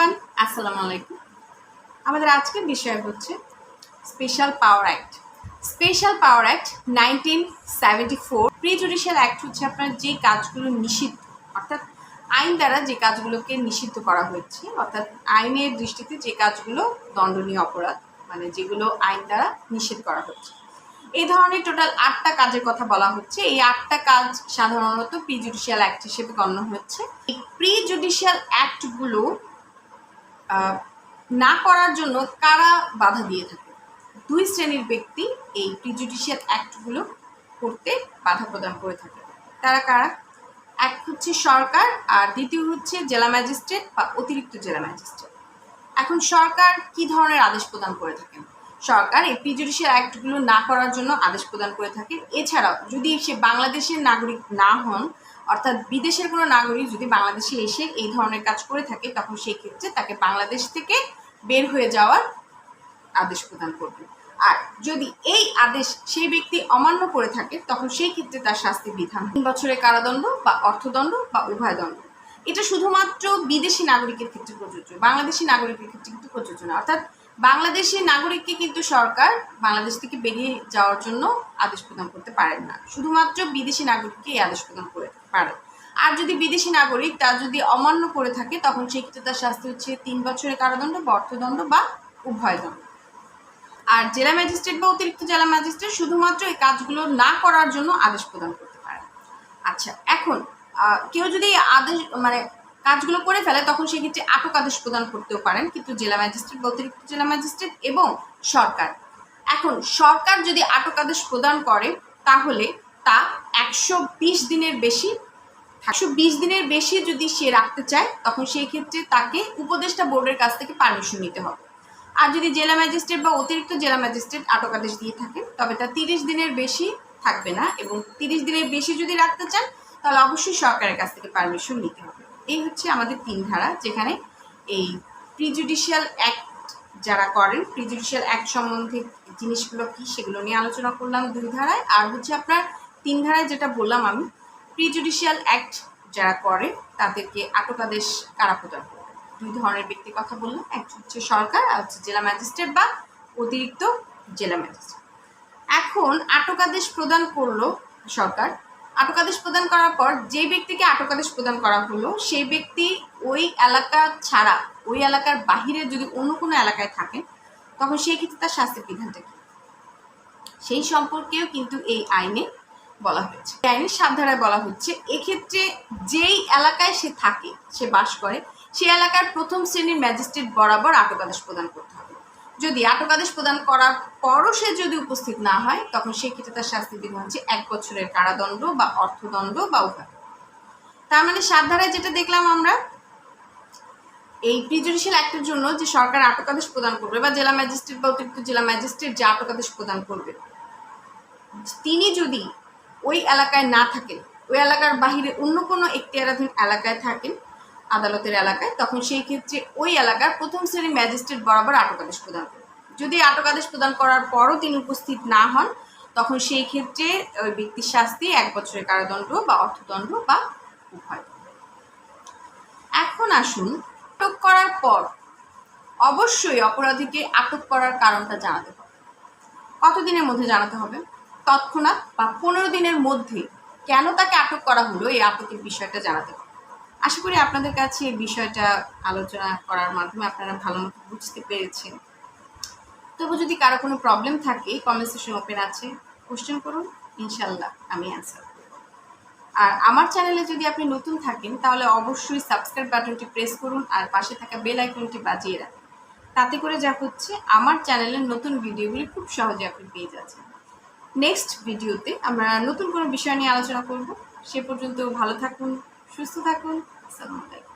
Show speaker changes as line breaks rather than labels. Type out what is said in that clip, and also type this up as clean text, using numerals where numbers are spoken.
Everyone, আসসালামু আলাইকুম। আমাদের আজকের বিষয় হচ্ছে স্পেশাল পাওয়ার অ্যাক্ট। স্পেশাল পাওয়ার অ্যাক্ট 1974। প্রিজুডিশিয়াল অ্যাক্ট হচ্ছে আপনার যে কাজগুলো নিষিদ্ধ, অর্থাৎ আইন দ্বারা যে কাজগুলোকে নিষিদ্ধ করা হয়েছে, অর্থাৎ আইনের দৃষ্টিতে যে কাজগুলো দণ্ডনীয় অপরাধ, মানে যেগুলো আইন দ্বারা নিষেধ করা হচ্ছে। এই ধরনের টোটাল 8টা কাজের কথা বলা হচ্ছে। এই 8টা কাজ সাধারণত প্রিজুডিশিয়াল অ্যাক্ট হিসেবে গণ্য হচ্ছে। এই প্রিজুডিশিয়াল অ্যাক্টগুলো না করার জন্য কারা বাধা দিয়ে থাকে? দুই শ্রেণীর ব্যক্তি এই প্রিজুডিশিয়াল অ্যাক্টগুলো করতে বাধা প্রদান করে থাকে। তারা কারা? এক হচ্ছে সরকার, আর দ্বিতীয় হচ্ছে জেলা ম্যাজিস্ট্রেট বা অতিরিক্ত জেলা ম্যাজিস্ট্রেট। এখন সরকার কি ধরনের আদেশ প্রদান করে থাকেন? সরকার এই প্রিজুডিশিয়াল অ্যাক্টগুলো না করার জন্য আদেশ প্রদান করে থাকে। এছাড়াও যদি সে বাংলাদেশের নাগরিক না হন, অর্থাৎ বিদেশের কোনো নাগরিক যদি বাংলাদেশে এসে এই ধরনের কাজ করে থাকে, তখন সেই ক্ষেত্রে তাকে বাংলাদেশ থেকে বের হয়ে যাওয়ার আদেশ প্রদান করবে। আর যদি এই আদেশ সেই ব্যক্তি অমান্য করে থাকে, তখন সেই ক্ষেত্রে তার শাস্তি বিধান 3 বছরের কারাদণ্ড বা অর্থদণ্ড বা উভয় দণ্ড। এটা শুধুমাত্র বিদেশি নাগরিকের ক্ষেত্রে প্রযোজ্য, বাংলাদেশি নাগরিকের ক্ষেত্রে কিন্তু প্রযোজ্য না। অর্থাৎ বাংলাদেশি নাগরিককে কিন্তু সরকার বাংলাদেশ থেকে বেরিয়ে যাওয়ার জন্য আদেশ প্রদান করতে পারেন না, শুধুমাত্র বিদেশি নাগরিককে এই আদেশ প্রদান করে পারে। আর যদি বিদেশি নাগরিক তা যদি অমান্য করে থাকে, তখন সেই ক্ষেত্রে তার শাস্তি হচ্ছে 3 বছরের কারাদণ্ড বা অর্থদণ্ড বা উভয় দণ্ড। আর জেলা ম্যাজিস্ট্রেট বা অতিরিক্ত জেলা ম্যাজিস্ট্রেট শুধুমাত্র এই কাজগুলো না করার জন্য আদেশ প্রদান করতে পারে। আচ্ছা, এখন কেউ যদি আদেশ কাজগুলো করে ফেলে, তখন সেক্ষেত্রে আটক আদেশ প্রদান করতেও পারেন, কিন্তু জেলা ম্যাজিস্ট্রেট বা অতিরিক্ত জেলা ম্যাজিস্ট্রেট এবং সরকার। এখন সরকার যদি আটক আদেশ প্রদান করে, তাহলে তা 120 দিনের বেশি যদি সে রাখতে চায়, তখন সেই ক্ষেত্রে তাকে উপদেষ্টা বোর্ডের কাছ থেকে পারমিশন নিতে হবে। আর যদি জেলা ম্যাজিস্ট্রেট বা অতিরিক্ত জেলা ম্যাজিস্ট্রেট আটক আদেশ দিয়ে থাকেন, তবে তা 30 দিনের বেশি থাকবে না, এবং 30 দিনের বেশি যদি রাখতে চান, তাহলে অবশ্যই সরকারের কাছ থেকে পারমিশন নিতে হবে। এই হচ্ছে আমাদের 3 ধারা, যেখানে এই প্রিজুডিশিয়াল অ্যাক্ট যারা করেন, প্রিজুডিশিয়াল অ্যাক্ট সম্বন্ধে জিনিসগুলো কি সেগুলো নিয়ে আলোচনা করলাম 2 ধারায়। আর হচ্ছে আপনার 3 ধারায় যেটা বললাম আমি, প্রিজুডিশিয়াল অ্যাক্ট যারা করে তাদেরকে আটক আদেশ কারা প্রদান করে। 2 ধরনের ব্যক্তির কথা বললাম, এক হচ্ছে সরকার আর হচ্ছে জেলা ম্যাজিস্ট্রেট বা অতিরিক্ত জেলা ম্যাজিস্ট্রেট। এখন আটক আদেশ প্রদান করলো সরকার। আটক আদেশ প্রদান করার পর যে ব্যক্তিকে আটক আদেশ প্রদান করা হলো, সেই ব্যক্তি ওই এলাকা ছাড়া ওই এলাকার বাহিরে যদি অন্য কোনো এলাকায় থাকেন, তখন সেই ক্ষেত্রে তার শাস্তির বিধানটা কি, সেই সম্পর্কেও কিন্তু এই আইনে বলা হয়েছে। এই আইনের 7 ধারায় বলা হচ্ছে, এক্ষেত্রে যেই এলাকায় সে থাকে, সে বাস করে, সেই এলাকার প্রথম শ্রেণীর ম্যাজিস্ট্রেট বরাবর আটক আদেশ প্রদান করতে হবে। যদি আটক আদেশ প্রদান করার পরও সে যদি উপস্থিত না হয়, তখন সেই ক্ষেত্রে তার শাস্তির বিধান হচ্ছে 1 বছরের কারাদণ্ড বা অর্থদণ্ড বা উভয়। তার মানে 7 ধারায় যেটা দেখলাম আমরা, এই প্রিজুডিশিয়াল অ্যাক্টের জন্য যে সরকার আটক আদেশ প্রদান করবে বা জেলা ম্যাজিস্ট্রেট বা অতিরিক্ত জেলা ম্যাজিস্ট্রেট যে আটক আদেশ প্রদান করবে, তিনি যদি ওই এলাকায় না থাকেন, ওই এলাকার বাহিরে অন্য কোনো এখতিয়ারাধীন এলাকায় থাকেন, আদালতের এলাকায়, তখন সেই ক্ষেত্রে ওই এলাকার প্রথম শ্রেণীর ম্যাজিস্ট্রেট বরাবর আটক আদেশ প্রদান করবে। যদি আটক আদেশ প্রদান করার পরও তিনি উপস্থিত না হন, তখন সেই ক্ষেত্রে ওই ব্যক্তির শাস্তি 1 বছরের কারাদণ্ড বা অর্থদণ্ড বা উভয়। এখন আসুন, আটক করার পর অবশ্যই অপরাধীকে আটক করার কারণটা জানাতে হবে। কতদিনের মধ্যে জানাতে হবে? তৎক্ষণাৎ বা 15 দিনের মধ্যে কেন তাকে আটক করা হলো, এই আটকের বিষয়টা জানাতে হবে। আশা করি আপনাদের কাছে এই বিষয়টা আলোচনা করার মাধ্যমে আপনারা ভালো মতো বুঝতে পেরেছেন। তবু যদি কারো কোনো প্রবলেম থাকে, কমেন্ট সেকশন ওপেন আছে, কোশ্চেন করুন, ইনশাল্লাহ আমি অ্যান্সার করব। আর আমার চ্যানেলে যদি আপনি নতুন থাকেন, তাহলে অবশ্যই সাবস্ক্রাইব বাটনটি প্রেস করুন আর পাশে থাকা বেল আইকনটি বাজিয়ে রাখুন। তাতে করে যা হচ্ছে, আমার চ্যানেলের নতুন ভিডিওগুলি খুব সহজে আপনি পেয়ে যাচ্ছেন। নেক্সট ভিডিওতে আমরা নতুন কোনো বিষয় নিয়ে আলোচনা করব। সে পর্যন্ত ভালো থাকুন, সুস্থ থাকুন। আসসালামু আলাইকুম।